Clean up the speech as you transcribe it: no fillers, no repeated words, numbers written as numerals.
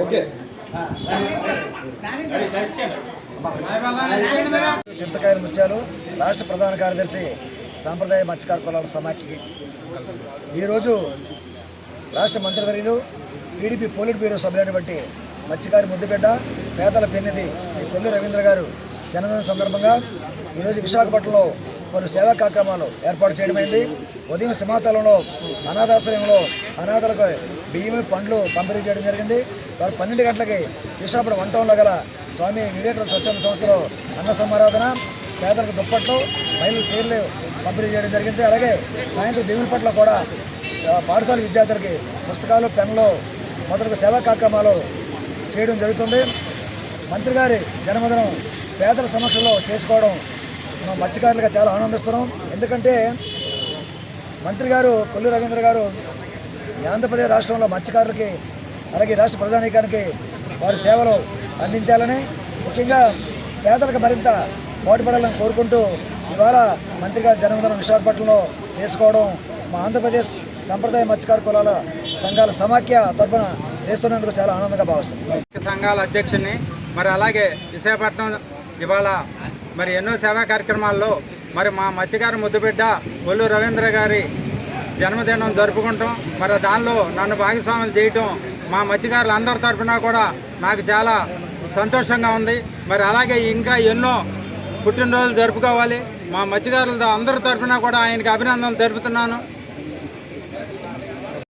Okay చింతకాయల ముత్యాలు రాష్ట్ర ప్రధాన కార్యదర్శి సాంప్రదాయ మత్స్యకార కులాల సమాఖ్యకి ఈరోజు రాష్ట్ర మంత్రివర్యులు టీడీపీ పోలిట్ బ్యూరో సభ్యులైనటువంటి మత్స్యకారి ముద్దుబిడ్డ పేదల పెన్నిధి శ్రీ కొల్లు రవీంద్ర గారు జన్మదిన సందర్భంగా ఈరోజు విశాఖపట్నంలో కొన్ని సేవా కార్యక్రమాలు ఏర్పాటు చేయడమైంది. ఉదయం సింహాచలంలో అనాథాశ్రయంలో అనాథలకు బియ్యం పండ్లు పంపిణీ చేయడం జరిగింది. వారు 12 గంటలకి విశాఖపట్నం 1 టౌన్లో గల స్వామి వివేకానంద స్వచ్ఛంద సంస్థలో అన్న సమారాధన, పేదలకు దుప్పట్లు, మైలు చీరలు పంపిణీ చేయడం జరిగింది. అలాగే సాయంత్రం దేవునిపట్ల కూడా పాఠశాల విద్యార్థులకి పుస్తకాలు, పెన్నులు మొదలగు సేవా కార్యక్రమాలు చేయడం జరుగుతుంది. మంత్రి గారి జన్మదినం పేదల సమక్షంలో చేసుకోవడం మత్స్యకారులుగా చాలా ఆనందిస్తున్నాం. ఎందుకంటే మంత్రి గారు కొల్లు రవీంద్ర గారు ఆంధ్రప్రదేశ్ రాష్ట్రంలో మత్స్యకారులకి అలాగే రాష్ట్ర ప్రజానీకానికి వారి సేవలు అందించాలని, ముఖ్యంగా పేదలకు మరింత పోటీపడాలని కోరుకుంటూ ఇవాళ మంత్రి గారి జన్మదినం విశాఖపట్నంలో చేసుకోవడం మా ఆంధ్రప్రదేశ్ సంప్రదాయ మత్స్యకార కులాల సంఘాల సమాఖ్య తరఫున చేస్తున్నందుకు చాలా ఆనందంగా భావిస్తున్నాం. సంఘాల అధ్యక్షుడిని మరి అలాగే విశాఖపట్నం ఇవాళ మరి ఎన్నో సేవా కార్యక్రమాల్లో మరి మా మత్స్యకార ముద్దుబిడ్డ కొల్లు రవీంద్ర గారి జన్మదినం జరుపుకుంటాం. మరి దానిలో నన్ను భాగస్వాములు చేయటం మా మత్స్యకారులు అందరి తరఫున కూడా నాకు చాలా సంతోషంగా ఉంది. మరి అలాగే ఇంకా ఎన్నో పుట్టినరోజులు జరుపుకోవాలి. మా మత్స్యకారులతో అందరి తరఫున కూడా ఆయనకి అభినందనలు తెలుపుతున్నాను.